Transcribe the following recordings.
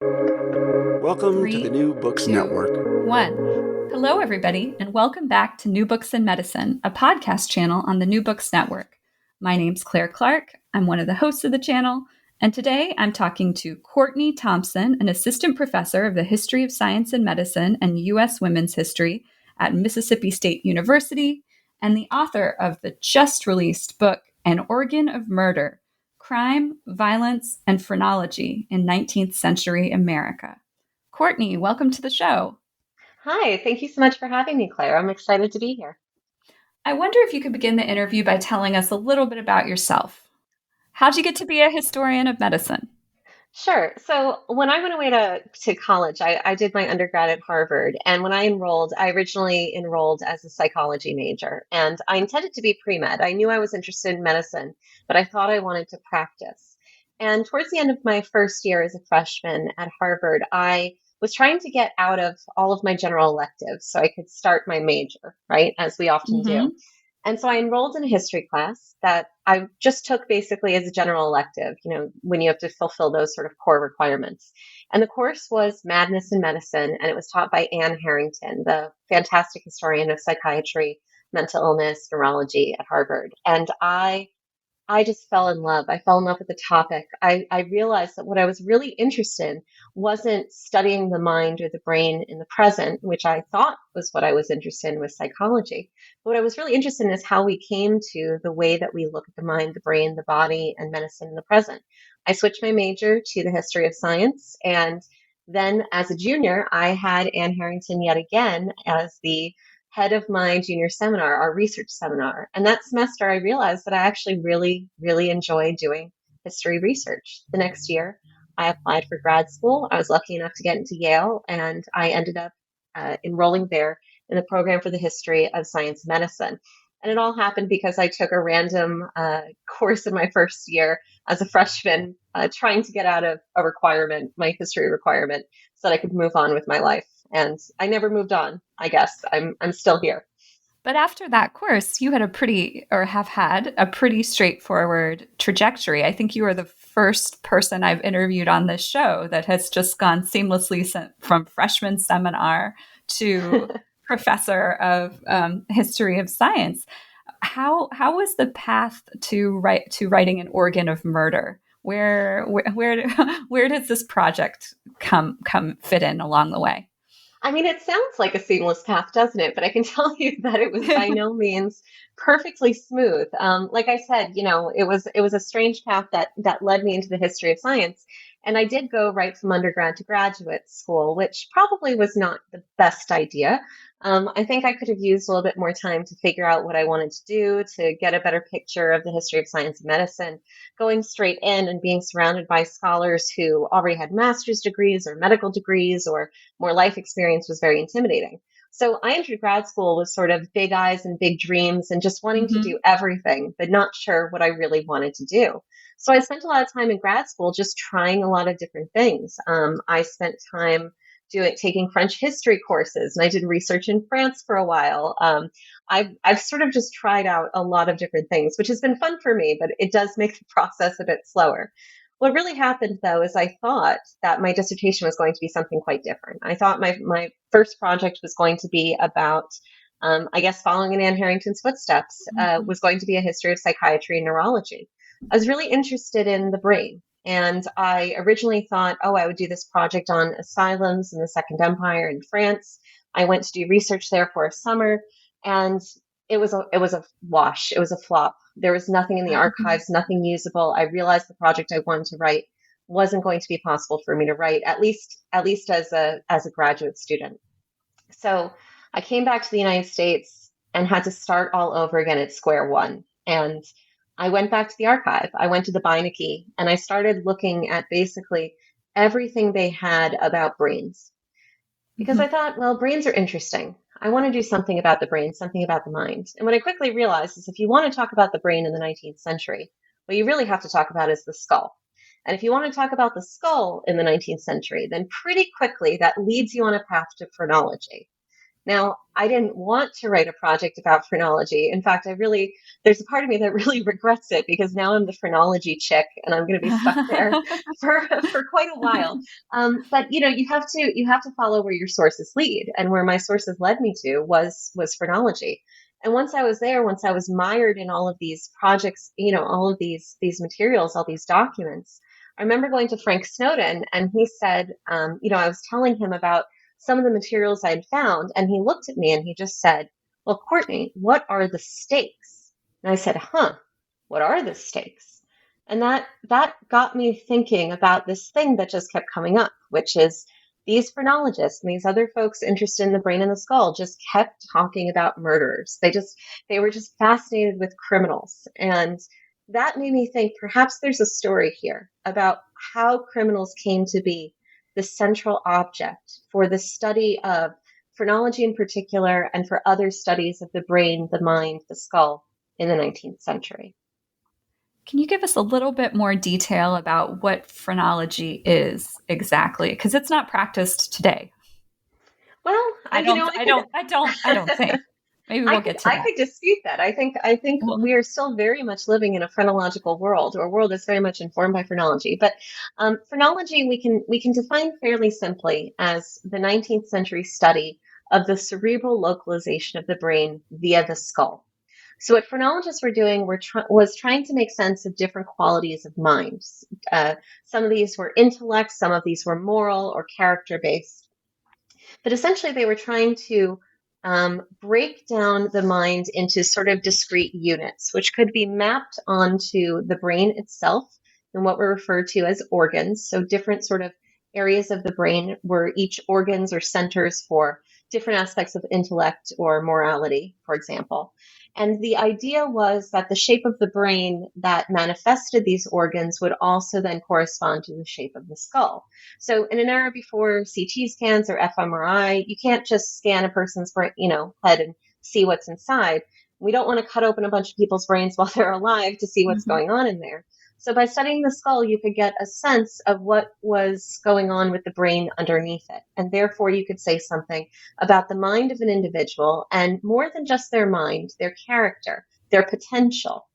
Welcome to the New Books Network. 1. Hello, everybody, and welcome back to New Books in Medicine, a podcast channel on the New Books Network. My name's Claire Clark. I'm one of the hosts of the channel, and today I'm talking to Courtney Thompson, an assistant professor of the History of Science and Medicine and U.S. Women's History at Mississippi State University, and the author of the just-released book, An Organ of Murder: Crime, Violence, and Phrenology in 19th Century America. Courtney, welcome to the show. Hi, thank you so much for having me, Claire. I'm excited to be here. I wonder if you could begin the interview by telling us a little bit about yourself. How'd you get to be a historian of medicine? Sure. So when I went away to college, I did my undergrad at Harvard. And when I enrolled, I originally enrolled as a psychology major. And I intended to be pre-med. I knew I was interested in medicine, but I thought I wanted to practice. And towards the end of my first year as a freshman at Harvard, I was trying to get out of all of my general electives so I could start my major, right? As we often do. And so I enrolled in a history class that I just took basically as a general elective, when you have to fulfill those sort of core requirements. And the course was Madness in Medicine, and it was taught by Anne Harrington, the fantastic historian of psychiatry, mental illness, neurology at Harvard. And I just fell in love. I fell in love with the topic. I realized that what I was really interested in wasn't studying the mind or the brain in the present, which I thought was what I was interested in with psychology. But what I was really interested in is how we came to the way that we look at the mind, the brain, the body, and medicine in the present. I switched my major to the history of science. And then as a junior, I had Anne Harrington yet again as the head of my junior seminar, our research seminar. And that semester, I realized that I actually really, really enjoy doing history research. The next year, I applied for grad school. I was lucky enough to get into Yale, and I ended up enrolling there in the program for the history of science and medicine. And it all happened because I took a random course in my first year as a freshman, trying to get out of a requirement, my history requirement, so that I could move on with my life. And I never moved on, I guess. I'm still here. But after that course, you had have had a pretty straightforward trajectory. I think you are the first person I've interviewed on this show that has just gone seamlessly from freshman seminar to professor of history of science. How was the path to writing An Organ of Murder? Where does this project come fit in along the way? I mean, it sounds like a seamless path, doesn't it? But I can tell you that it was by no means perfectly smooth. Like I said, it was a strange path that led me into the history of science. And I did go right from undergrad to graduate school, which probably was not the best idea. I think I could have used a little bit more time to figure out what I wanted to do, to get a better picture of the history of science and medicine. Going straight in and being surrounded by scholars who already had master's degrees or medical degrees or more life experience was very intimidating. So I entered grad school with sort of big eyes and big dreams and just wanting to do everything, but not sure what I really wanted to do. So I spent a lot of time in grad school just trying a lot of different things. I spent time taking French history courses, and I did research in France for a while. I've sort of just tried out a lot of different things, which has been fun for me, but it does make the process a bit slower. What really happened, though, is I thought that my dissertation was going to be something quite different. I thought my first project was going to be about, following in Anne Harrington's footsteps, was going to be a history of psychiatry and neurology. I was really interested in the brain. And I originally thought, I would do this project on asylums in the Second Empire in France. I went to do research there for a summer, and it was a wash. It was a flop. There was nothing in the archives, nothing usable. I realized the project I wanted to write wasn't going to be possible for me to write, at least as a graduate student. So I came back to the United States and had to start all over again at square one. And I went back to the archive. I went to the Beinecke, and I started looking at basically everything they had about brains. Because I thought, well, brains are interesting. I want to do something about the brain, something about the mind. And what I quickly realized is if you want to talk about the brain in the 19th century, what you really have to talk about is the skull. And if you want to talk about the skull in the 19th century, then pretty quickly that leads you on a path to phrenology. Now, I didn't want to write a project about phrenology. In fact, there's a part of me that really regrets it because now I'm the phrenology chick and I'm going to be stuck there for quite a while. But you have to follow where your sources lead, and where my sources led me to was phrenology. And once I was there, once I was mired in all of these projects, all of these materials, all these documents, I remember going to Frank Snowden, and he said, I was telling him about some of the materials I had found, and he looked at me and he just said, "Well, Courtney, what are the stakes?" And I said, "What are the stakes?" And that got me thinking about this thing that just kept coming up, which is these phrenologists and these other folks interested in the brain and the skull just kept talking about murderers. They were just fascinated with criminals. And that made me think perhaps there's a story here about how criminals came to be the central object for the study of phrenology in particular, and for other studies of the brain, the mind, the skull in the 19th century. Can you give us a little bit more detail about what phrenology is exactly? Because it's not practiced today. Well, I don't think. Maybe we'll get to that. I could dispute that. I think we are still very much living in a phrenological world, or a world that's very much informed by phrenology. But phrenology we can define fairly simply as the 19th century study of the cerebral localization of the brain via the skull. So what phrenologists were doing was trying to make sense of different qualities of mind. Some of these were intellect, some of these were moral or character based. But essentially, they were trying to break down the mind into sort of discrete units, which could be mapped onto the brain itself and what were referred to as organs. So different sort of areas of the brain were each organs or centers for different aspects of intellect or morality, for example. And the idea was that the shape of the brain that manifested these organs would also then correspond to the shape of the skull. So in an era before CT scans or fMRI, you can't just scan a person's brain, head and see what's inside. We don't want to cut open a bunch of people's brains while they're alive to see what's going on in there. So by studying the skull, you could get a sense of what was going on with the brain underneath it. And therefore, you could say something about the mind of an individual, and more than just their mind, their character, their potential,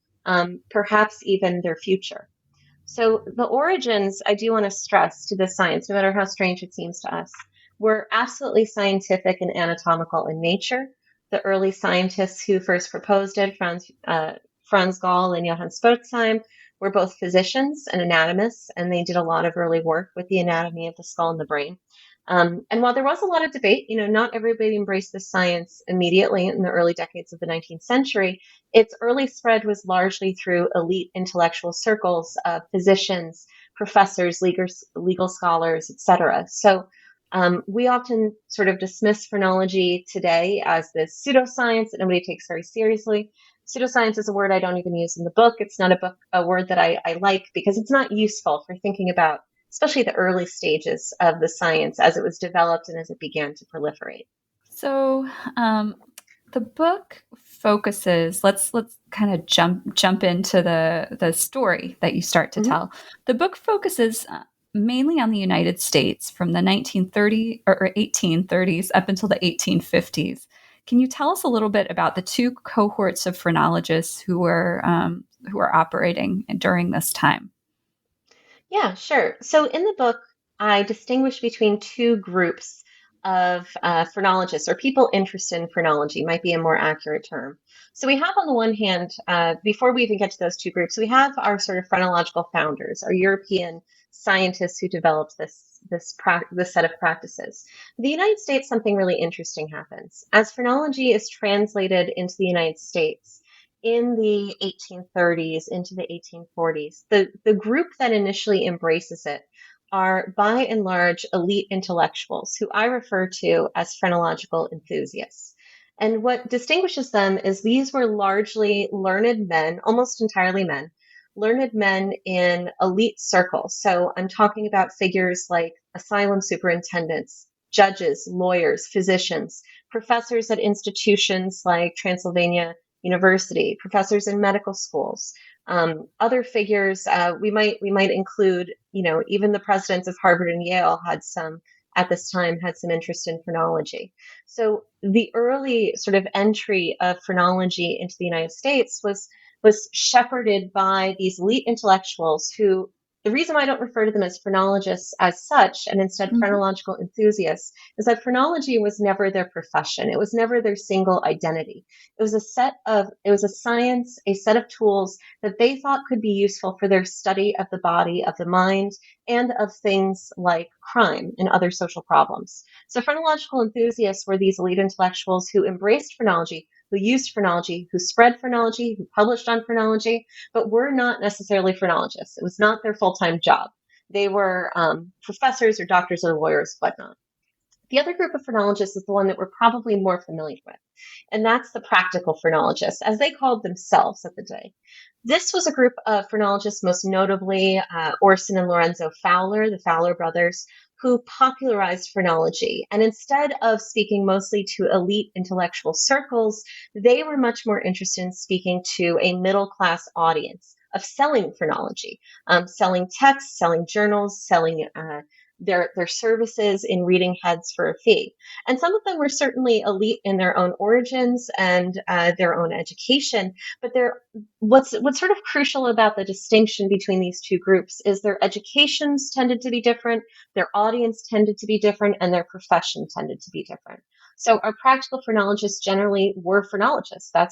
perhaps even their future. So the origins, I do want to stress to this science, no matter how strange it seems to us, were absolutely scientific and anatomical in nature. The early scientists who first proposed it, Franz Gall and Johann Spurzheim, were both physicians and anatomists, and they did a lot of early work with the anatomy of the skull and the brain. And while there was a lot of debate, not everybody embraced this science immediately in the early decades of the 19th century. Its early spread was largely through elite intellectual circles of physicians, professors, legal scholars, etc. So we often sort of dismiss phrenology today as this pseudoscience that nobody takes very seriously. Pseudoscience is a word I don't even use in the book. It's not a word that I like because it's not useful for thinking about, especially the early stages of the science as it was developed and as it began to proliferate. So the book focuses, let's kind of jump into the story that you start to tell. The book focuses mainly on the United States from the 1930s or 1830s up until the 1850s. Can you tell us a little bit about the two cohorts of phrenologists who were operating during this time? Yeah, sure. So in the book, I distinguish between two groups of phrenologists, or people interested in phrenology, might be a more accurate term. So we have on the one hand, before we even get to those two groups, we have our sort of phrenological founders, our European scientists who developed this set of practices. In the United States, something really interesting happens. As phrenology is translated into the United States in the 1830s into the 1840s, the group that initially embraces it are by and large elite intellectuals who I refer to as phrenological enthusiasts. And what distinguishes them is these were largely learned men, almost entirely men, learned men in elite circles. So I'm talking about figures like asylum superintendents, judges, lawyers, physicians, professors at institutions like Transylvania University, professors in medical schools, other figures. We might include, even the presidents of Harvard and Yale had some at this time had some interest in phrenology. So the early sort of entry of phrenology into the United States was shepherded by these elite intellectuals who, the reason why I don't refer to them as phrenologists as such, and instead phrenological enthusiasts, is that phrenology was never their profession. It was never their single identity. It was a science, a set of tools that they thought could be useful for their study of the body, of the mind, and of things like crime and other social problems. So phrenological enthusiasts were these elite intellectuals who embraced phrenology, who used phrenology, who spread phrenology, who published on phrenology, but were not necessarily phrenologists. It was not their full-time job. They were professors or doctors or lawyers, whatnot. The other group of phrenologists is the one that we're probably more familiar with, and that's the practical phrenologists, as they called themselves at the day. This was a group of phrenologists, most notably Orson and Lorenzo Fowler, the Fowler brothers, who popularized phrenology. And instead of speaking mostly to elite intellectual circles, they were much more interested in speaking to a middle-class audience, of selling phrenology, selling texts, selling journals, selling their services in reading heads for a fee. And some of them were certainly elite in their own origins and their own education. But what's sort of crucial about the distinction between these two groups is their educations tended to be different, their audience tended to be different, and their profession tended to be different. So our practical phrenologists generally were phrenologists. That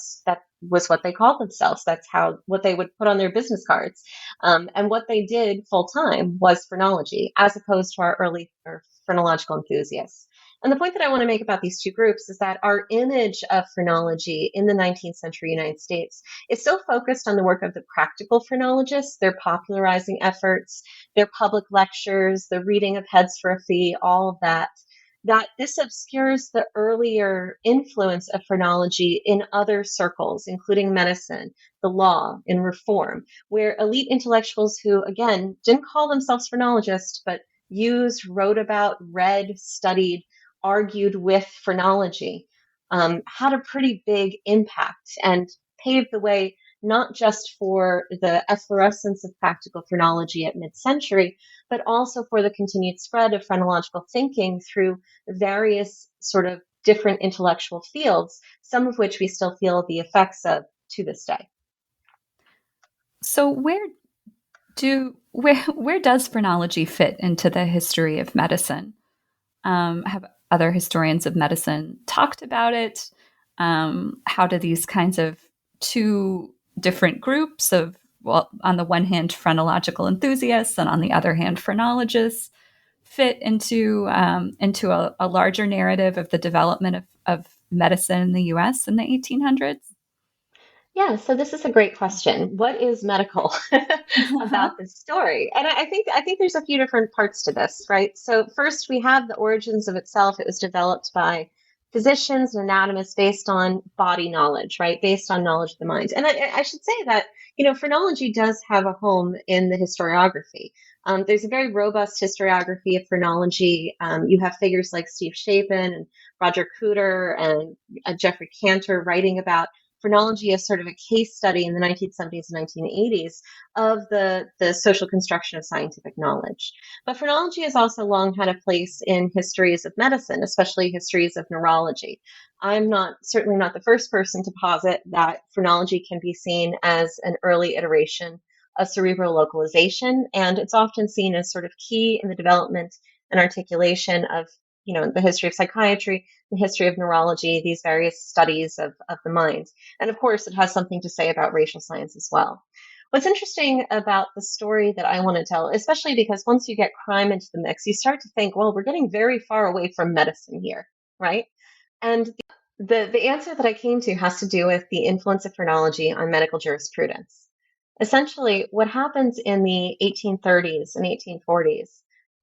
was what they called themselves. That's what they would put on their business cards. And what they did full time was phrenology, as opposed to our early phrenological enthusiasts. And the point that I want to make about these two groups is that our image of phrenology in the 19th century United States is so focused on the work of the practical phrenologists, their popularizing efforts, their public lectures, the reading of heads for a fee, all of that this obscures the earlier influence of phrenology in other circles, including medicine, the law, and reform, where elite intellectuals who, again, didn't call themselves phrenologists, but used, wrote about, read, studied, argued with phrenology, had a pretty big impact and paved the way not just for the efflorescence of practical phrenology at mid-century, but also for the continued spread of phrenological thinking through various sort of different intellectual fields, some of which we still feel the effects of to this day. So where does phrenology fit into the history of medicine? Have other historians of medicine talked about it? How do these kinds of two different groups of, well, on the one hand, phrenological enthusiasts, and on the other hand, phrenologists, fit into a larger narrative of the development of medicine in the U.S. in the 1800s? Yeah, so this is a great question. What is medical about this story? And I think there's a few different parts to this, right? So first we have the origins of itself. It was developed by physicians and anatomists based on body knowledge, right? Based on knowledge of the mind. And I should say that, phrenology does have a home in the historiography. There's a very robust historiography of phrenology. You have figures like Steve Shapin and Roger Cooter and Jeffrey Cantor writing about phrenology as sort of a case study in the 1970s and 1980s of the social construction of scientific knowledge. But phrenology has also long had a place in histories of medicine, especially histories of neurology. I'm certainly not the first person to posit that phrenology can be seen as an early iteration of cerebral localization, and it's often seen as sort of key in the development and articulation of the history of psychiatry, the history of neurology, these various studies of the mind. And of course, it has something to say about racial science as well. What's interesting about the story that I want to tell, especially because once you get crime into the mix, you start to think, well, we're getting very far away from medicine here, right? And the answer that I came to has to do with the influence of phrenology on medical jurisprudence. Essentially, what happens in the 1830s and 1840s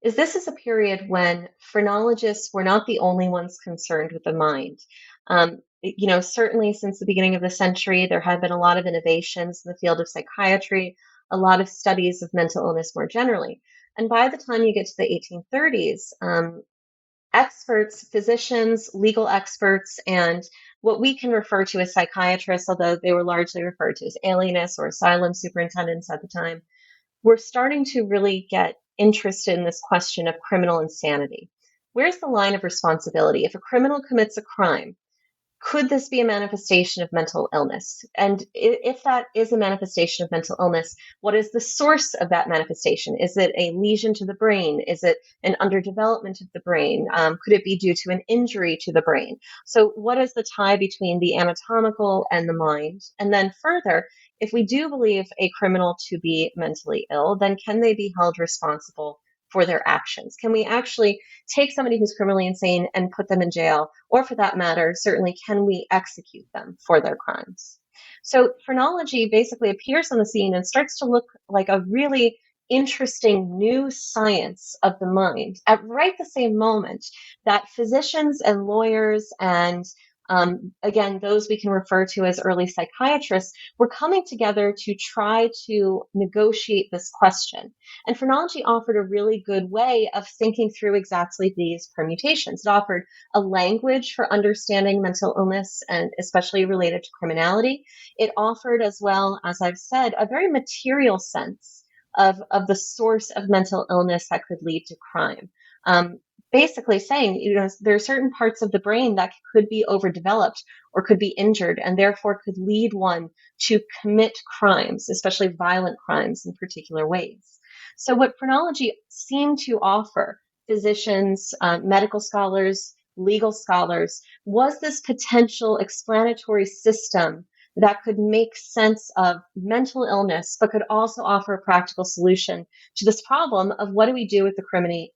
is this is a period when phrenologists were not the only ones concerned with the mind. Certainly since the beginning of the century, there have been a lot of innovations in the field of psychiatry, a lot of studies of mental illness more generally. And by the time you get to the 1830s, experts, physicians, legal experts, and what we can refer to as psychiatrists, although they were largely referred to as alienists or asylum superintendents at the time, were starting to really get interested in this question of criminal insanity. where's the line of responsibility? If a criminal commits a crime, could this be a manifestation of mental illness? And if that is a manifestation of mental illness, what is the source of that manifestation? Is it a lesion to the brain? Is it an underdevelopment of the brain? Could it be due to an injury to the brain? So what is the tie between the anatomical and the mind? And then further, if we do believe a criminal to be mentally ill, then can they be held responsible for their actions? Can we actually take somebody who's criminally insane and put them in jail? Or for that matter, certainly, can we execute them for their crimes? So phrenology basically appears on the scene and starts to look like a really interesting new science of the mind at right the same moment that physicians and lawyers and again, those we can refer to as early psychiatrists, were coming together to try to negotiate this question. And phrenology offered a really good way of thinking through exactly these permutations. It offered a language for understanding mental illness, and especially related to criminality. It offered, as well, as I've said, a very material sense of the source of mental illness that could lead to crime. Basically saying, there are certain parts of the brain that could be overdeveloped or could be injured and therefore could lead one to commit crimes, especially violent crimes in particular ways. So what phrenology seemed to offer physicians, medical scholars, legal scholars, was this potential explanatory system that could make sense of mental illness, but could also offer a practical solution to this problem of what do we do with the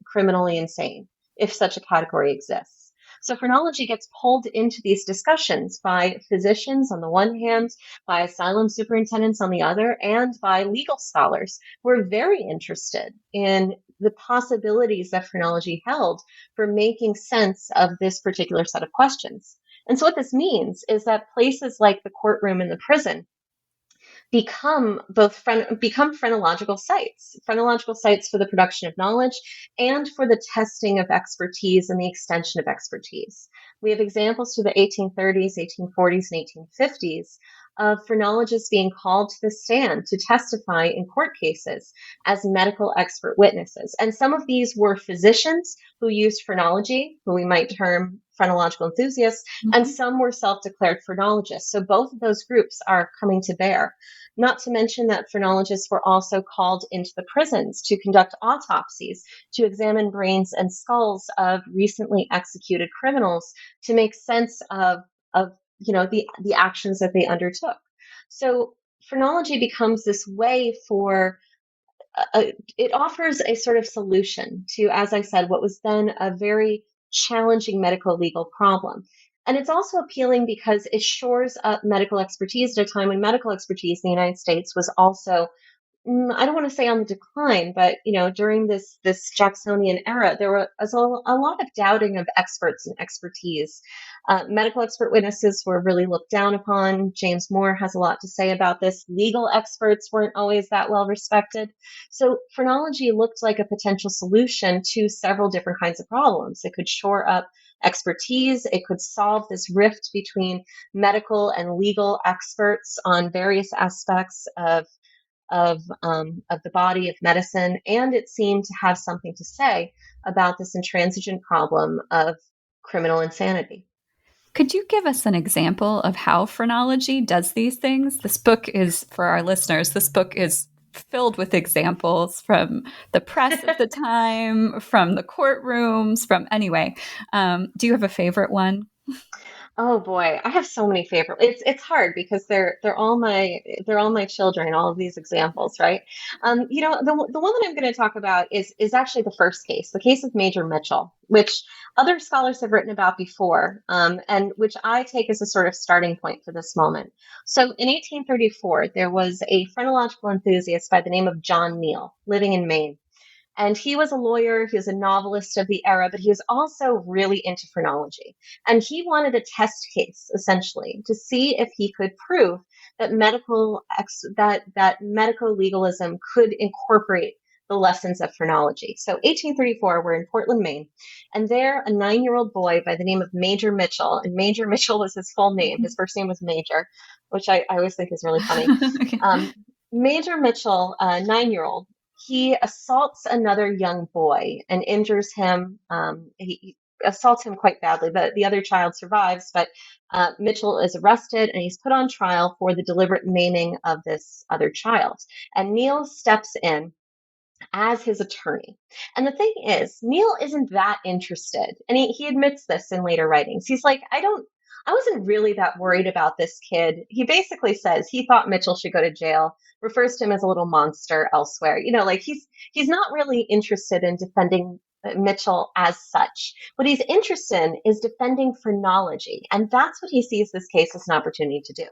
criminally insane, if such a category exists. So phrenology gets pulled into these discussions by physicians on the one hand, by asylum superintendents on the other, and by legal scholars who are very interested in the possibilities that phrenology held for making sense of this particular set of questions. And so what this means is that places like the courtroom and the prison become phrenological sites for the production of knowledge and for the testing of expertise and the extension of expertise. We have examples to the 1830s, 1840s, and 1850s of phrenologists being called to the stand to testify in court cases as medical expert witnesses. And some of these were physicians who used phrenology, who we might term phrenological enthusiasts, and some were self-declared phrenologists. So both of those groups are coming to bear. Not to mention that phrenologists were also called into the prisons to conduct autopsies, to examine brains and skulls of recently executed criminals to make sense of the actions that they undertook. So phrenology becomes this way for it offers a sort of solution to, as I said, what was then a very challenging medical legal problem. And it's also appealing because it shores up medical expertise at a time when medical expertise in the United States was also, I don't want to say on the decline, but during this Jacksonian era, there was a lot of doubting of experts and expertise. Medical expert witnesses were really looked down upon. James Moore has a lot to say about this. Legal experts weren't always that well respected. So phrenology looked like a potential solution to several different kinds of problems. It could shore up expertise. It could solve this rift between medical and legal experts on various aspects of the body of medicine, and it seemed to have something to say about this intransigent problem of criminal insanity. Could you give us an example of how phrenology does these things? This book is, for our listeners, this book is filled with examples from the press at the time, from the courtrooms, do you have a favorite one? Oh boy, I have so many favorite. It's hard because they're all my children. All of these examples, right? The one that I'm going to talk about is actually the first case, the case of Major Mitchell, which other scholars have written about before, and which I take as a sort of starting point for this moment. So in 1834, there was a phrenological enthusiast by the name of John Neal living in Maine. And he was a lawyer, he was a novelist of the era, but he was also really into phrenology. And he wanted a test case, essentially, to see if he could prove that medical legalism could incorporate the lessons of phrenology. So 1834, we're in Portland, Maine, and there a 9-year-old boy by the name of Major Mitchell, and Major Mitchell was his full name. His first name was Major, which I always think is really funny. Major Mitchell, 9-year-old, he assaults another young boy and injures him. He assaults him quite badly. The other child survives, but Mitchell is arrested and he's put on trial for the deliberate maiming of this other child. And Neil steps in as his attorney. And the thing is, Neil isn't that interested. And he admits this in later writings. He's like, I wasn't really that worried about this kid. He basically says he thought Mitchell should go to jail, refers to him as a little monster elsewhere. Like he's not really interested in defending Mitchell as such. What he's interested in is defending phrenology. And that's what he sees this case as an opportunity to do.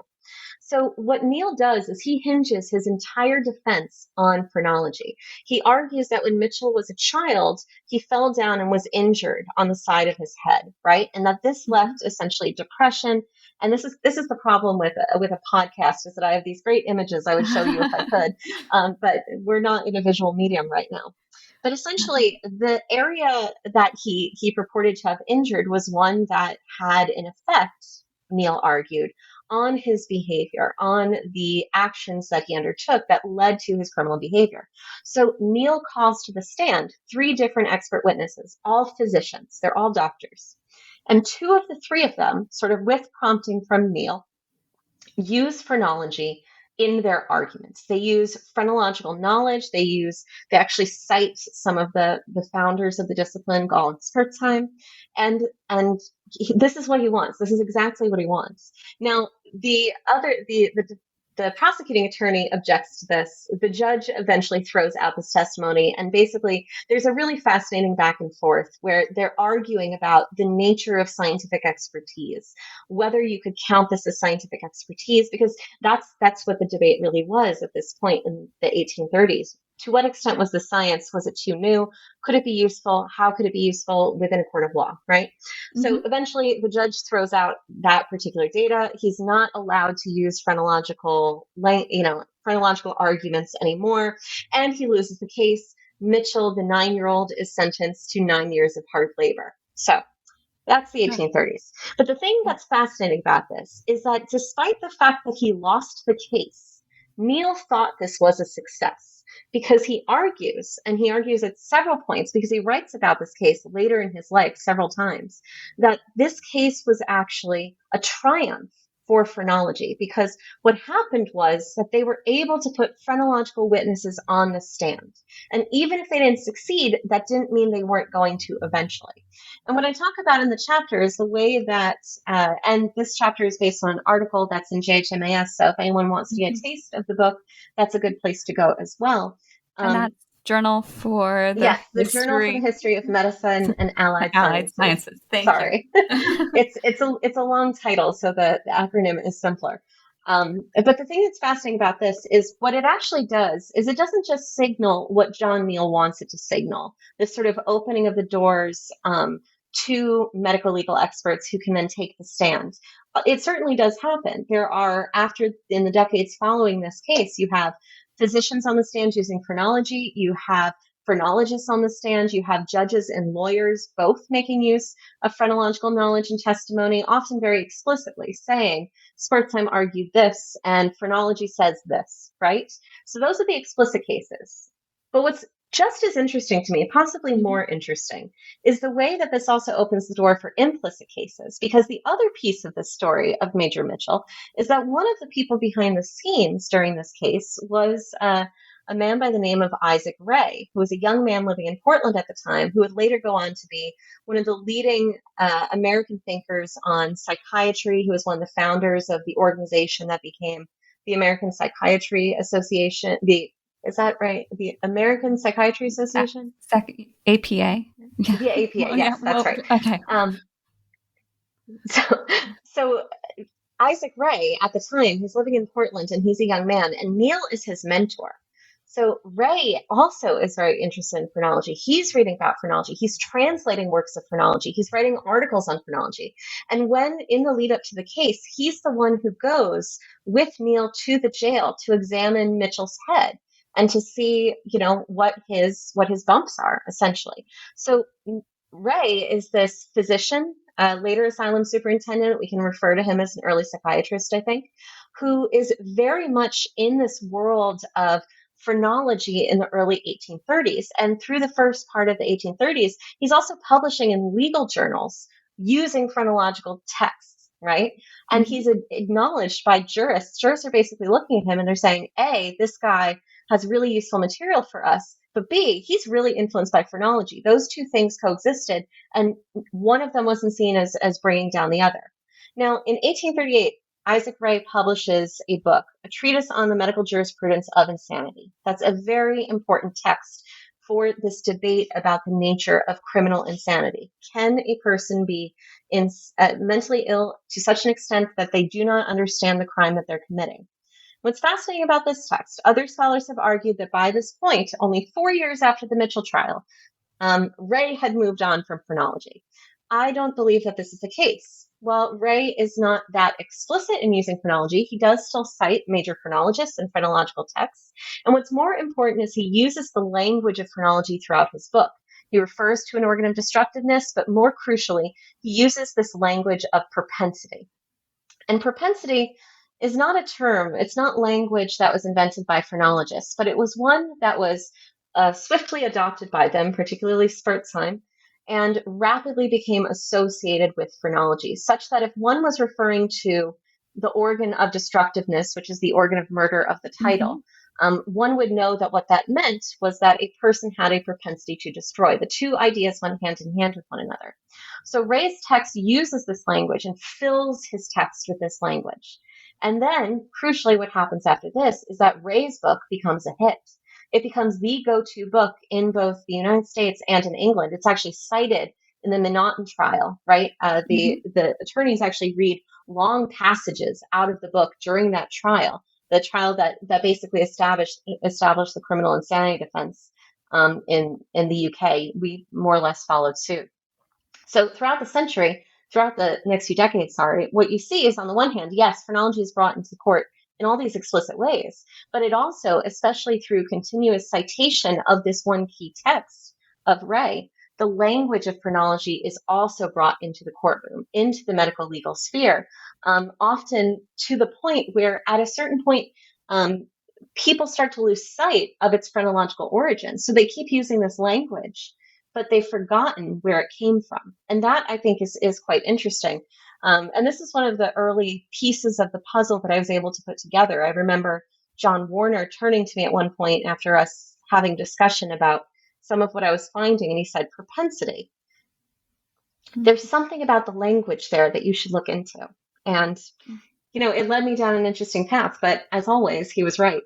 So what Neil does is he hinges his entire defense on phrenology. He argues that when Mitchell was a child, he fell down and was injured on the side of his head, right? And that this left essentially depression. And this is the problem with a podcast, is that I have these great images I would show you if I could, but we're not in a visual medium right now. But essentially, the area that he purported to have injured was one that had an effect, Neil argued, on his behavior, on the actions that he undertook that led to his criminal behavior. So Neil calls to the stand 3 different expert witnesses, all physicians. They're all doctors. And 2 of the 3 of them, sort of with prompting from Neil, use phrenology in their arguments. They use phrenological knowledge. They actually cite some of the founders of the discipline, Gall and Spurzheim, and this is what he wants. This is exactly what he wants. Now, the prosecuting attorney objects to this. The judge eventually throws out this testimony, and basically there's a really fascinating back and forth where they're arguing about the nature of scientific expertise, whether you could count this as scientific expertise, because that's what the debate really was at this point in the 1830s. To what extent was the science? Was it too new? Could it be useful? How could it be useful within a court of law, right? Mm-hmm. So eventually the judge throws out that particular data. He's not allowed to use phrenological arguments anymore, and he loses the case. Mitchell, the 9-year-old, is sentenced to 9 years of hard labor. So that's the 1830s. But the thing that's fascinating about this is that despite the fact that he lost the case, Neil thought this was a success. Because he argues at several points, because he writes about this case later in his life several times, that this case was actually a triumph for phrenology, because what happened was that they were able to put phrenological witnesses on the stand. And even if they didn't succeed, that didn't mean they weren't going to eventually. And what I talk about in the chapter is the way that, and this chapter is based on an article that's in JHMAS, so if anyone wants to get a taste of the book, that's a good place to go as well. And that's Journal for the the Journal for the History of Medicine and Allied Sciences. Thank Sorry. you. It's a long title, so the acronym is simpler. But the thing that's fascinating about this is what it actually does is it doesn't just signal what John Neal wants it to signal, this sort of opening of the doors to medical legal experts who can then take the stand. It certainly does happen. There are, in the decades following this case, you have physicians on the stand using phrenology, you have phrenologists on the stand, you have judges and lawyers both making use of phrenological knowledge and testimony, often very explicitly saying, Spurzheim argued this and phrenology says this, right? So those are the explicit cases. But what's just as interesting to me, possibly more interesting, is the way that this also opens the door for implicit cases. Because the other piece of the story of Major Mitchell is that one of the people behind the scenes during this case was a man by the name of Isaac Ray, who was a young man living in Portland at the time, who would later go on to be one of the leading American thinkers on psychiatry. He was one of the founders of the organization that became the American Psychiatry Association, is that right? The American Psychiatry Association? APA. Yeah. The APA, yes, that's right. Okay. So Isaac Ray, at the time, he's living in Portland and he's a young man, and Neil is his mentor. So Ray also is very interested in phrenology. He's reading about phrenology. He's translating works of phrenology. He's writing articles on phrenology. And when, in the lead up to the case, he's the one who goes with Neil to the jail to examine Mitchell's head and to see, what his bumps are, essentially. So Ray is this physician, later asylum superintendent. We can refer to him as an early psychiatrist, I think, who is very much in this world of phrenology in the early 1830s. And through the first part of the 1830s, he's also publishing in legal journals using phrenological texts, right? And he's acknowledged by jurists. Jurists are basically looking at him and they're saying, A, this guy has really useful material for us, but B, he's really influenced by phrenology. Those two things coexisted, and one of them wasn't seen as bringing down the other. Now, in 1838, Isaac Ray publishes a book, a treatise on the medical jurisprudence of insanity. That's a very important text for this debate about the nature of criminal insanity. Can a person be mentally ill to such an extent that they do not understand the crime that they're committing? What's fascinating about this text, other scholars have argued that by this point, only 4 years after the Mitchell trial, Ray had moved on from phrenology. I don't believe that this is the case. While Ray is not that explicit in using phrenology, he does still cite major phrenologists and phrenological texts. And what's more important is he uses the language of phrenology throughout his book. He refers to an organ of destructiveness, but more crucially, he uses this language of propensity. And propensity is not a term, it's not language that was invented by phrenologists, but it was one that was swiftly adopted by them, particularly Spurzheim, and rapidly became associated with phrenology, such that if one was referring to the organ of destructiveness, which is the organ of murder of the title, one would know that what that meant was that a person had a propensity to destroy. The two ideas went hand in hand with one another. So Ray's text uses this language and fills his text with this language. And then, crucially, what happens after this is that Ray's book becomes a hit. It becomes the go-to book in both the United States and in England. It's actually cited in the Minotton trial, right? The attorneys actually read long passages out of the book during that trial, the trial that basically established the criminal insanity defense in the UK. We more or less followed suit. So throughout the next few decades, what you see is, on the one hand, yes, phrenology is brought into court in all these explicit ways, but it also, especially through continuous citation of this one key text of Ray, the language of phrenology is also brought into the courtroom, into the medical legal sphere, often to the point where at a certain point, people start to lose sight of its phrenological origins. So they keep using this language, but they've forgotten where it came from. And that, I think, is quite interesting. And this is one of the early pieces of the puzzle that I was able to put together. I remember John Warner turning to me at one point after us having discussion about some of what I was finding, and he said, propensity. There's something about the language there that you should look into. And, it led me down an interesting path, but as always, he was right.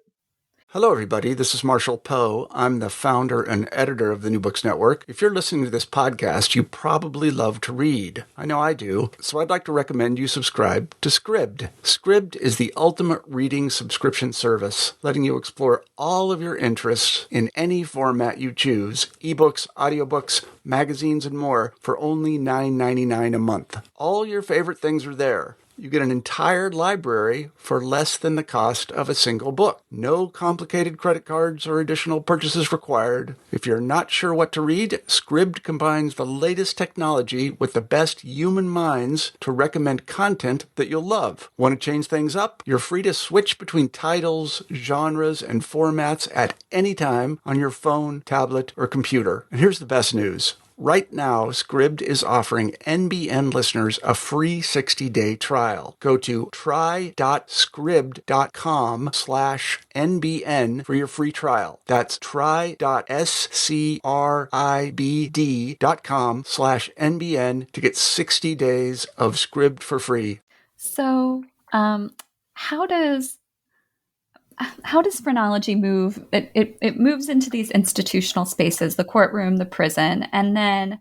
Hello, everybody. This is Marshall Poe. I'm the founder and editor of the New Books Network. If you're listening to this podcast, you probably love to read. I know I do. So I'd like to recommend you subscribe to Scribd. Scribd is the ultimate reading subscription service, letting you explore all of your interests in any format you choose: ebooks, audiobooks, magazines, and more for only $9.99 a month. All your favorite things are there. You get an entire library for less than the cost of a single book. No complicated credit cards or additional purchases required. If you're not sure what to read, Scribd combines the latest technology with the best human minds to recommend content that you'll love. Want to change things up? You're free to switch between titles, genres, and formats at any time on your phone, tablet, or computer. And here's the best news. Right now, Scribd is offering NBN listeners a free 60-day trial. Go to try.scribd.com/NBN for your free trial. That's try.scribd.com/NBN to get 60 days of Scribd for free. So, how does phrenology move? It moves into these institutional spaces, the courtroom, the prison, and then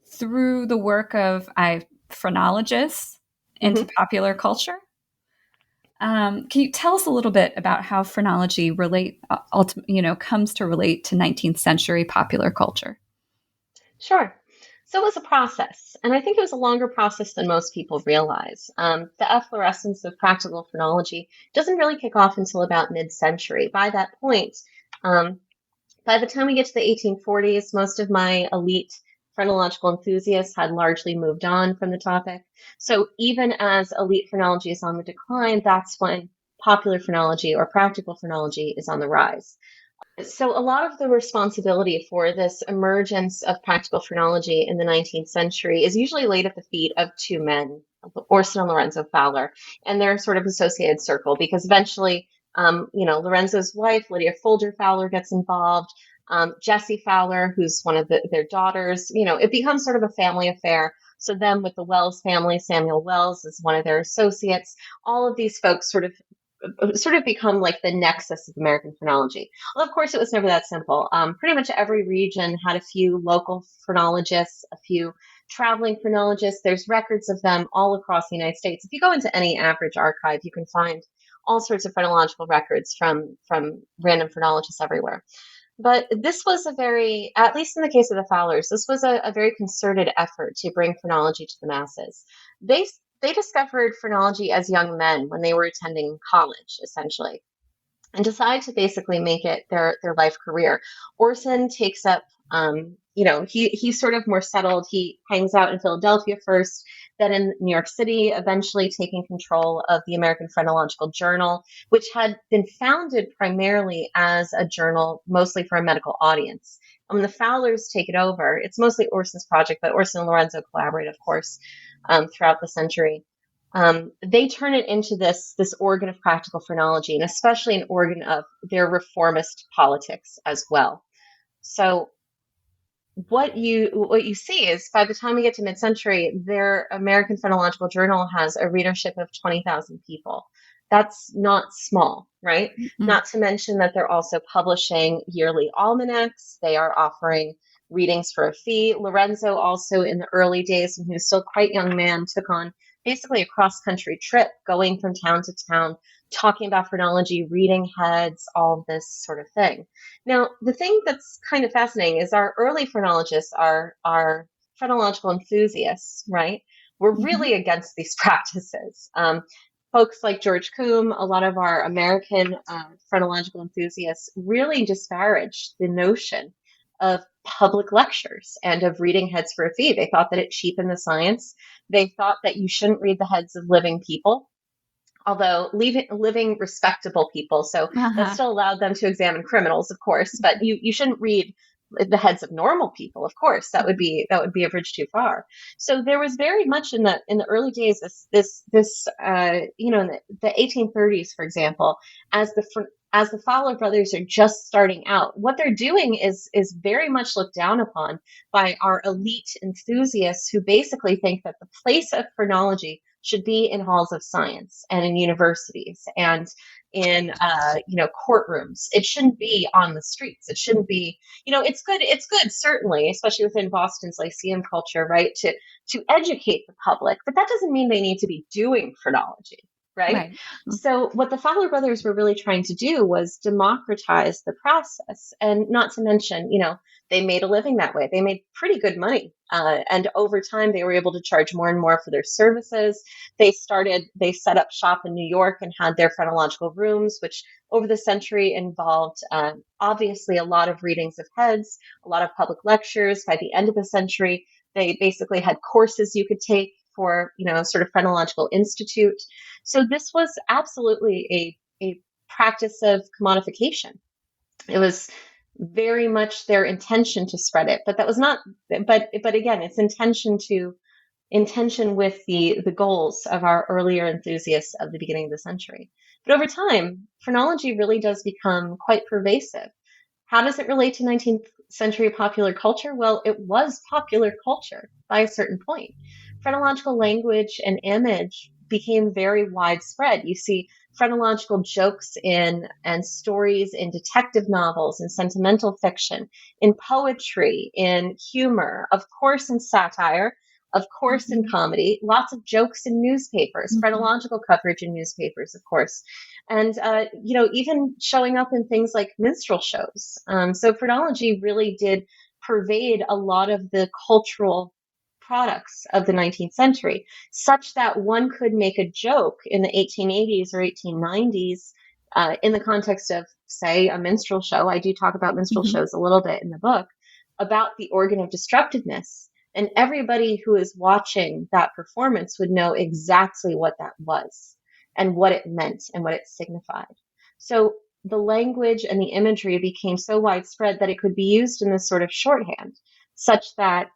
through the work of phrenologists into popular culture. Can you tell us a little bit about how phrenology comes to relate to 19th century popular culture? Sure. So it was a process, and I think it was a longer process than most people realize. The efflorescence of practical phrenology doesn't really kick off until about mid-century. By that point, by the time we get to the 1840s, most of my elite phrenological enthusiasts had largely moved on from the topic. So even as elite phrenology is on the decline, that's when popular phrenology or practical phrenology is on the rise. So a lot of the responsibility for this emergence of practical phrenology in the 19th century is usually laid at the feet of two men, Orson and Lorenzo Fowler, and their sort of associated circle, because eventually, Lorenzo's wife, Lydia Folger Fowler, gets involved. Jessie Fowler, who's one of their daughters, it becomes sort of a family affair. So then with the Wells family, Samuel Wells is one of their associates. All of these folks sort of become like the nexus of American phrenology. Well, of course, it was never that simple. Pretty much every region had a few local phrenologists, a few traveling phrenologists. There's records of them all across the United States. If you go into any average archive, you can find all sorts of phrenological records from random phrenologists everywhere. But this was at least in the case of the Fowlers, this was a very concerted effort to bring phrenology to the masses. They discovered phrenology as young men when they were attending college, essentially, and decide to basically make it their life career. Orson takes up, he's sort of more settled. He hangs out in Philadelphia first, then in New York City, eventually taking control of the American Phrenological Journal, which had been founded primarily as a journal, mostly for a medical audience. And when the Fowlers take it over, it's mostly Orson's project, but Orson and Lorenzo collaborate, of course, throughout the century. They turn it into this organ of practical phrenology, and especially an organ of their reformist politics as well. So what you see is by the time we get to mid-century, their American Phrenological Journal has a readership of 20,000 people. That's not small, right? Mm-hmm. Not to mention that they're also publishing yearly almanacs. They are offering readings for a fee. Lorenzo also, in the early days, when he was still quite a young man, took on basically a cross-country trip, going from town to town, talking about phrenology, reading heads, all this sort of thing. Now, the thing that's kind of fascinating is our early phrenologists are phrenological enthusiasts, right? We're really against these practices. Folks like George Combe, a lot of our American phrenological enthusiasts really disparaged the notion of public lectures and of reading heads for a fee. They thought that it cheapened the science. They thought that you shouldn't read the heads of living people, although living respectable people. So that still allowed them to examine criminals, of course, but you shouldn't read the heads of normal people, of course. That would be a bridge too far. So there was very much in the early days this in the 1830s, for example, as the Fowler brothers are just starting out, what they're doing is very much looked down upon by our elite enthusiasts who basically think that the place of phrenology should be in halls of science and in universities and in courtrooms. It shouldn't be on the streets. It shouldn't be, it's good certainly, especially within Boston's Lyceum culture, right, to educate the public, but that doesn't mean they need to be doing phrenology. Right? So what the Fowler brothers were really trying to do was democratize the process, and not to mention, they made a living that way. They made pretty good money. And over time, they were able to charge more and more for their services. They set up shop in New York and had their phrenological rooms, which over the century involved, obviously, a lot of readings of heads, a lot of public lectures. By the end of the century, they basically had courses you could take for, sort of phrenological institute. So this was absolutely a practice of commodification. It was very much their intention to spread it, but that was not, but again, it's intention with the goals of our earlier enthusiasts of the beginning of the century. But over time, phrenology really does become quite pervasive. How does it relate to 19th century popular culture? Well, it was popular culture by a certain point. Phrenological language and image became very widespread. You see phrenological jokes and stories in detective novels and sentimental fiction, in poetry, in humor, of course in satire, of course in comedy, lots of jokes in newspapers, phrenological coverage in newspapers, of course. And, even showing up in things like minstrel shows. So phrenology really did pervade a lot of the cultural products of the 19th century, such that one could make a joke in the 1880s or 1890s in the context of, say, a minstrel show. I do talk about minstrel shows a little bit in the book, about the organ of destructiveness. And everybody who is watching that performance would know exactly what that was and what it meant and what it signified. So the language and the imagery became so widespread that it could be used in this sort of shorthand, such that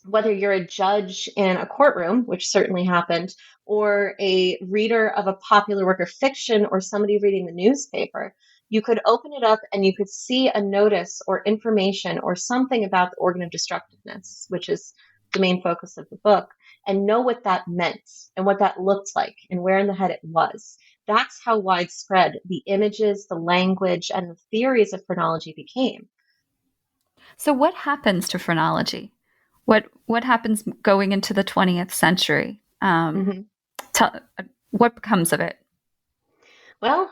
whether you're a judge in a courtroom, which certainly happened, or a reader of a popular work of fiction or somebody reading the newspaper, you could open it up and you could see a notice or information or something about the organ of destructiveness, which is the main focus of the book, and know what that meant and what that looked like and where in the head it was. That's how widespread the images, the language, and the theories of phrenology became. So what happens to phrenology? What happens going into the 20th century? What becomes of it? Well,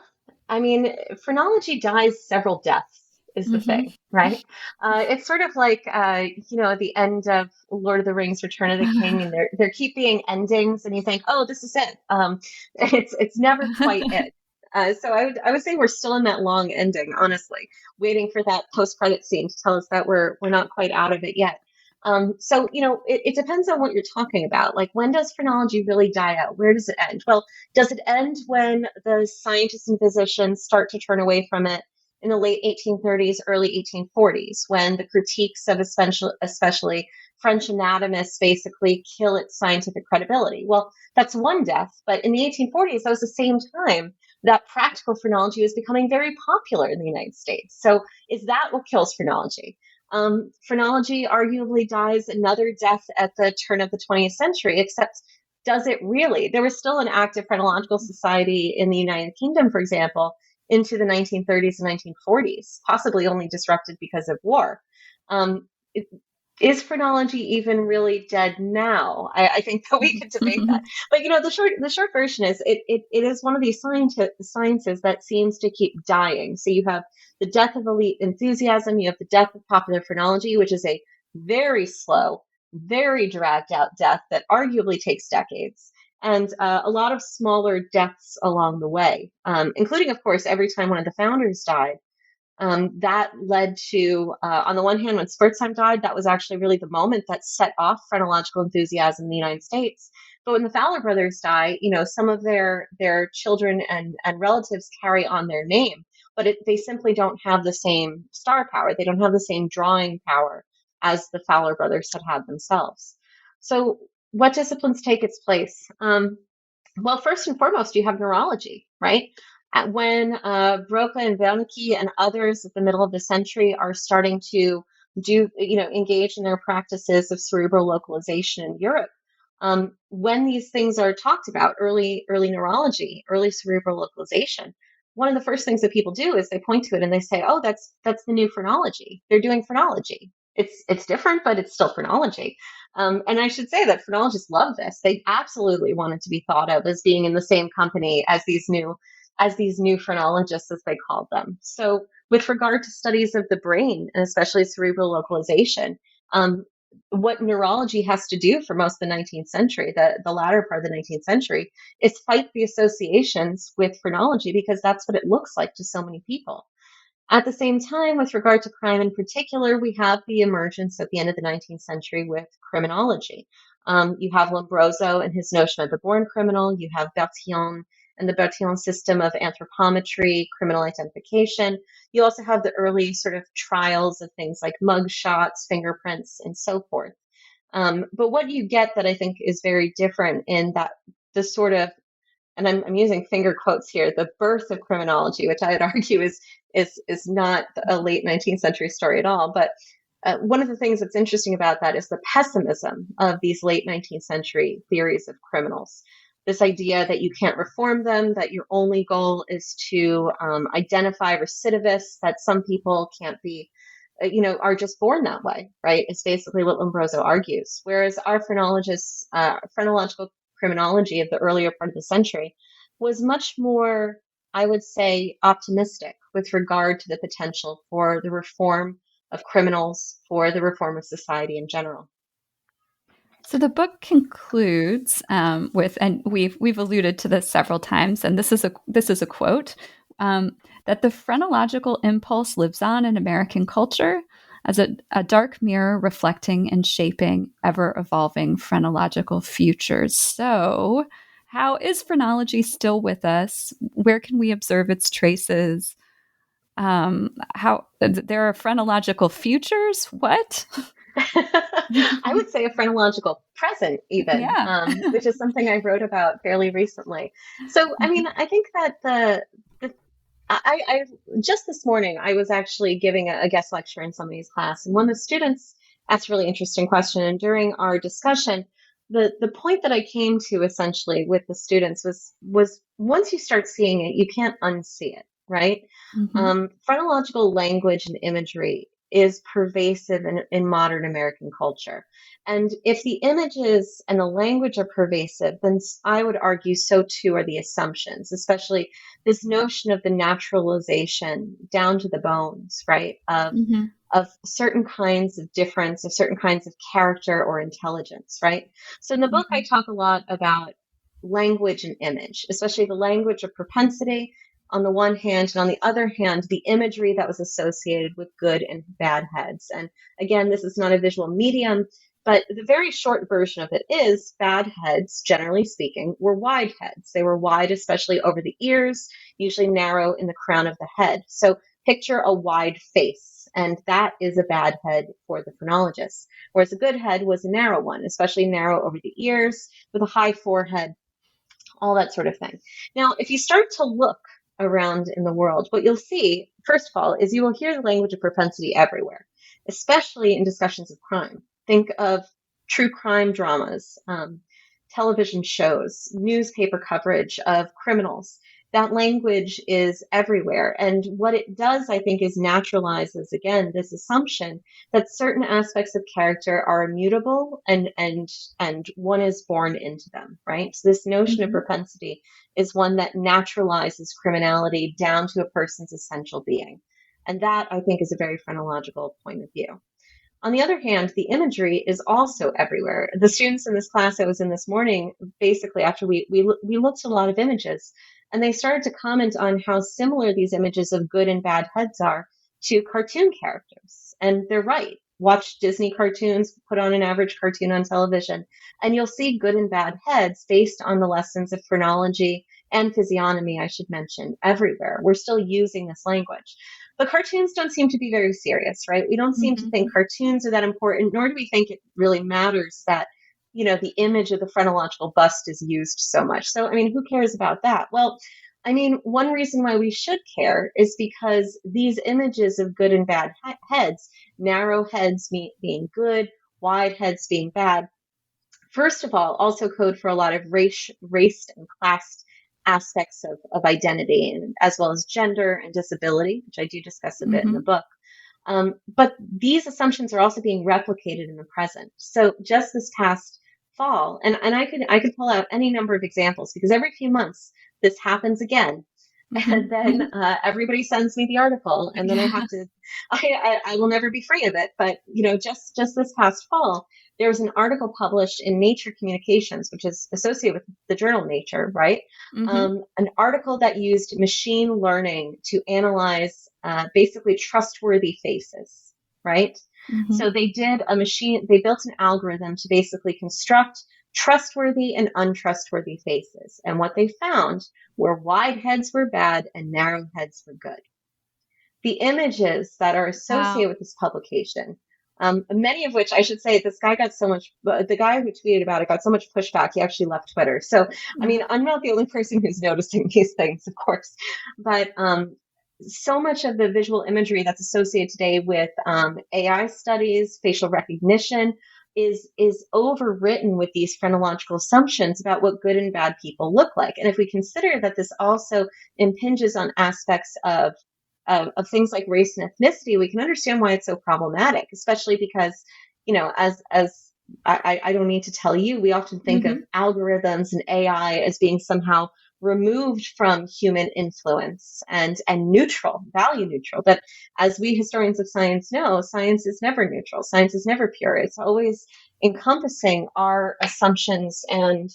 I mean, phrenology dies several deaths is the thing, right? It's sort of like the end of Lord of the Rings: Return of the King, and there keep being endings, and you think, oh, this is it. It's never quite it. So I would say we're still in that long ending, honestly, waiting for that post-credit scene to tell us that we're not quite out of it yet. So, it depends on what you're talking about. Like, when does phrenology really die out? Where does it end? Well, does it end when the scientists and physicians start to turn away from it in the late 1830s, early 1840s, when the critiques of especially French anatomists basically kill its scientific credibility? Well, that's one death. But in the 1840s, that was the same time that practical phrenology was becoming very popular in the United States. So is that what kills phrenology? Phrenology arguably dies another death at the turn of the 20th century, except does it really? There was still an active phrenological society in the United Kingdom, for example, into the 1930s and 1940s, possibly only disrupted because of war. Is phrenology even really dead now? I think that we could debate that. But the short version is it is one of these sciences that seems to keep dying. So you have the death of elite enthusiasm, you have the death of popular phrenology, which is a very slow, very dragged out death that arguably takes decades, and a lot of smaller deaths along the way, including, of course, every time one of the founders died. That led to, on the one hand, when Spurzheim died, that was actually really the moment that set off phrenological enthusiasm in the United States. But when the Fowler brothers die, some of their children and relatives carry on their name, but they simply don't have the same star power. They don't have the same drawing power as the Fowler brothers had themselves. So what disciplines take its place? Well, first and foremost, you have neurology, right? When Broca and Wernicke and others at the middle of the century are starting to engage in their practices of cerebral localization in Europe, when these things are talked about, early neurology, early cerebral localization, one of the first things that people do is they point to it and they say, oh, that's the new phrenology. They're doing phrenology. It's different, but it's still phrenology. And I should say that phrenologists love this. They absolutely want it to be thought of as being in the same company as these new phrenologists, as they called them. So with regard to studies of the brain, and especially cerebral localization, what neurology has to do for most of the 19th century, the latter part of the 19th century, is fight the associations with phrenology, because that's what it looks like to so many people. At the same time, with regard to crime in particular, we have the emergence at the end of the 19th century with criminology. You have Lombroso and his notion of the born criminal. You have Bertillon and the Bertillon system of anthropometry, criminal identification. You also have the early sort of trials of things like mug shots, fingerprints, and so forth. But what you get that I think is very different in that the sort of, and I'm using finger quotes here, the birth of criminology, which I would argue is not a late 19th century story at all. But one of the things that's interesting about that is the pessimism of these late 19th century theories of criminals. This idea that you can't reform them, that your only goal is to identify recidivists, that some people can't be, are just born that way, right? It's basically what Lombroso argues. Whereas our phrenological criminology of the earlier part of the century was much more, I would say, optimistic with regard to the potential for the reform of criminals, for the reform of society in general. So the book concludes with, and we've alluded to this several times, and this is a quote, that the phrenological impulse lives on in American culture as a dark mirror reflecting and shaping ever-evolving phrenological futures. So How is phrenology still with us? Where can we observe its traces? How there are phrenological futures? What? I would say a phrenological present, even, Yeah. which is something I wrote about fairly recently. So, I mean, I think that the I just this morning I was actually giving a guest lecture in somebody's class, and one of the students asked a really interesting question. And during our discussion, the point that I came to essentially with the students was once you start seeing it, you can't unsee it, right? Mm-hmm. Phrenological language and imagery is pervasive in modern American culture. And if the images and the language are pervasive, then I would argue so too are the assumptions, especially this notion of the naturalization down to the bones, right? Mm-hmm. Of certain kinds of difference, of certain kinds of character or intelligence, right? So in the book, I Mm-hmm. talk a lot about language and image, especially the language of propensity on the one hand, and on the other hand, the imagery that was associated with good and bad heads. And again, this is not a visual medium, but the very short version of it is bad heads, generally speaking, were wide heads. They were wide, especially over the ears, usually narrow in the crown of the head. So picture a wide face, and that is a bad head for the phrenologist. Whereas a good head was a narrow one, especially narrow over the ears, with a high forehead, all that sort of thing. Now, if you start to look around in the world, what you'll see, first of all, is you will hear the language of propensity everywhere, especially in discussions of crime. Think of true crime dramas, television shows, newspaper coverage of criminals. That language is everywhere. And what it does, I think, is naturalizes, again, this assumption that certain aspects of character are immutable and one is born into them, right? So this notion of Mm-hmm. propensity is one that naturalizes criminality down to a person's essential being. And that, I think, is a very phrenological point of view. On the other hand, the imagery is also everywhere. The students in this class I was in this morning, basically after we looked at a lot of images, and they started to comment on how similar these images of good and bad heads are to cartoon characters. And they're right. Watch Disney cartoons, put on an average cartoon on television, and you'll see good and bad heads based on the lessons of phrenology and physiognomy, I should mention, everywhere. We're still using this language. But cartoons don't seem to be very serious, right? We don't seem to Mm-hmm. think cartoons are that important, nor do we think it really matters that, the image of the phrenological bust is used so much. So, I mean, who cares about that? Well, I mean, one reason why we should care is because these images of good and bad heads, narrow heads being good, wide heads being bad, first of all, also code for a lot of race and class aspects of identity, and as well as gender and disability, which I do discuss a bit in Mm-hmm. the book. But these assumptions are also being replicated in the present. So just this past fall, and I could pull out any number of examples because every few months this happens again. And then Mm-hmm. everybody sends me the article, and then I Yeah. have to. I will never be free of it. But just this past fall, there was an article published in Nature Communications, which is associated with the journal Nature, right? Mm-hmm. An article that used machine learning to analyze basically trustworthy faces, right? Mm-hmm. So they built an algorithm to basically construct trustworthy and untrustworthy faces. And what they found were wide heads were bad and narrow heads were good. The images that are Wow. associated with this publication, many of which I should say, the guy who tweeted about it got so much pushback, he actually left Twitter. So, I mean, I'm not the only person who's noticing these things, of course, but so much of the visual imagery that's associated today with AI studies, facial recognition, is overwritten with these phrenological assumptions about what good and bad people look like. And if we consider that this also impinges on aspects of things like race and ethnicity, we can understand why it's so problematic, especially because, as I don't need to tell you, we often think of Mm-hmm. algorithms and AI as being somehow removed from human influence and neutral, value neutral. But as we historians of science know, science is never neutral. Science is never pure. It's always encompassing our assumptions and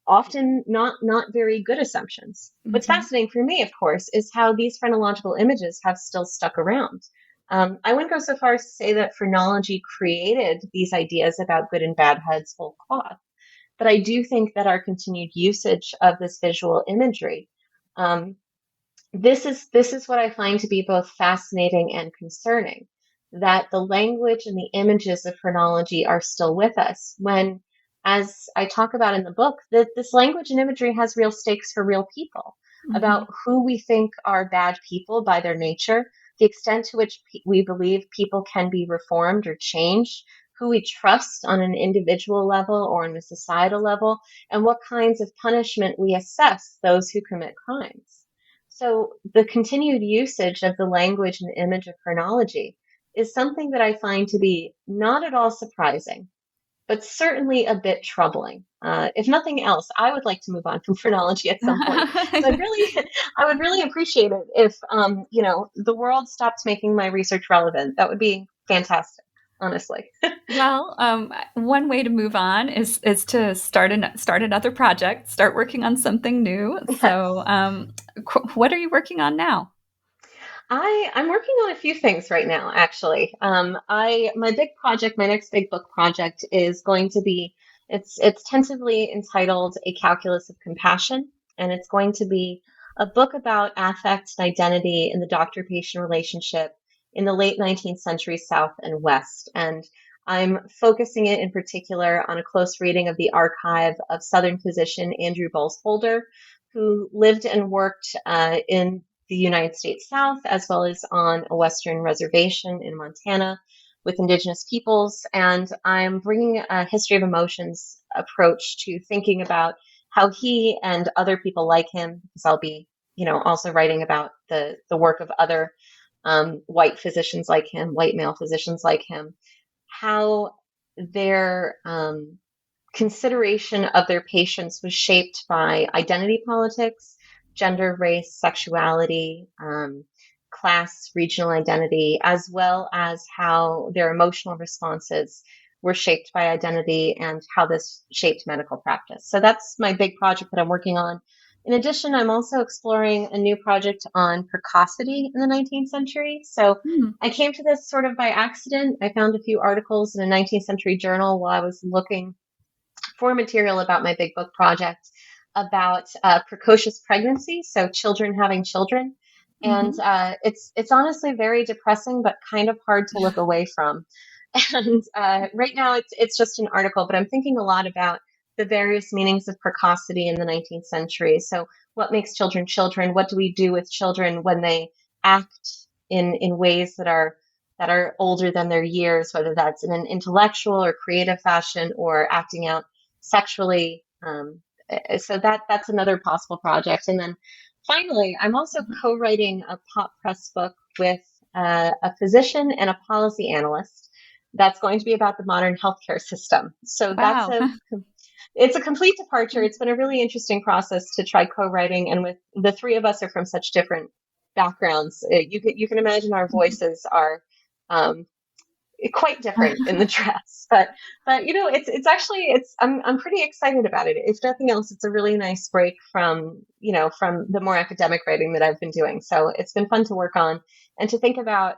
often not very good assumptions. What's Mm-hmm. fascinating for me, of course, is how these phrenological images have still stuck around. I wouldn't go so far as to say that phrenology created these ideas about good and bad heads whole cloth, But I do think that our continued usage of this visual imagery, um, this is what I find to be both fascinating and concerning, that the language and the images of phrenology are still with us when, as I talk about in the book, that this language and imagery has real stakes for real people Mm-hmm. about who we think are bad people by their nature, the extent to which we believe people can be reformed or changed, who we trust on an individual level or on a societal level, and what kinds of punishment we assess those who commit crimes. So the continued usage of the language and image of phrenology is something that I find to be not at all surprising, but certainly a bit troubling. If nothing else, I would like to move on from phrenology at some point. So I would really appreciate it if, the world stopped making my research relevant. That would be fantastic, honestly. Well, one way to move on is to start another project, start working on something new. Yes. So, what are you working on now? I'm working on a few things right now, actually. My big project, my next big book project is going to be it's tentatively entitled A Calculus of Compassion, and it's going to be a book about affect and identity in the doctor-patient relationship in the late 19th century South and West. And I'm focusing it in particular on a close reading of the archive of Southern physician Andrew Bowles Holder, who lived and worked in the United States South, as well as on a Western reservation in Montana with Indigenous peoples. And I'm bringing a history of emotions approach to thinking about how he and other people like him, because I'll be, also writing about the work of other white physicians like him, white male physicians like him, how their consideration of their patients was shaped by identity politics, gender, race, sexuality, class, regional identity, as well as how their emotional responses were shaped by identity and how this shaped medical practice. So that's my big project that I'm working on. In addition, I'm also exploring a new project on precocity in the 19th century. So Hmm. I came to this sort of by accident. I found a few articles in a 19th century journal while I was looking for material about my big book project about precocious pregnancy, so children having children. And Mm-hmm. it's honestly very depressing, but kind of hard to look away from. And right now, it's just an article, but I'm thinking a lot about the various meanings of precocity in the 19th century. So, what makes children children? What do we do with children when they act in ways that are older than their years, whether that's in an intellectual or creative fashion or acting out sexually? So that's another possible project. And then finally, I'm also co-writing a pop press book with a physician and a policy analyst that's going to be about the modern healthcare system. So Wow. it's a complete departure. It's been a really interesting process to try co-writing, and with the three of us are from such different backgrounds, you can imagine our voices are um, quite different in the dress. But it's actually I'm pretty excited about it. If nothing else, it's a really nice break from the more academic writing that I've been doing. So it's been fun to work on and to think about,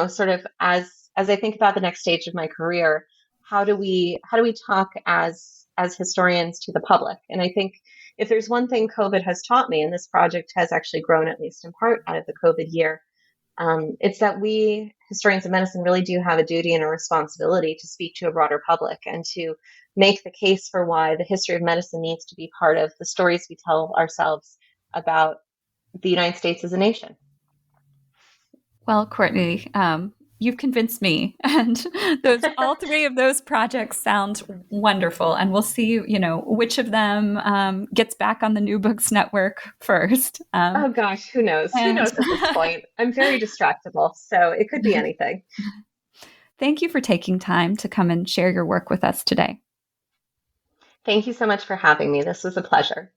sort of as I think about the next stage of my career, how do we talk as historians to the public? And I think if there's one thing COVID has taught me, and this project has actually grown at least in part out of the COVID year, it's that we historians of medicine really do have a duty and a responsibility to speak to a broader public and to make the case for why the history of medicine needs to be part of the stories we tell ourselves about the United States as a nation. Well, Courtney, you've convinced me, and those all three of those projects sound wonderful. And we'll see, which of them gets back on the New Books Network first. Oh gosh, who knows? Who And knows at this point? I'm very distractible, so it could be anything. thank you for taking time to come and share your work with us today. Thank you so much for having me. This was a pleasure.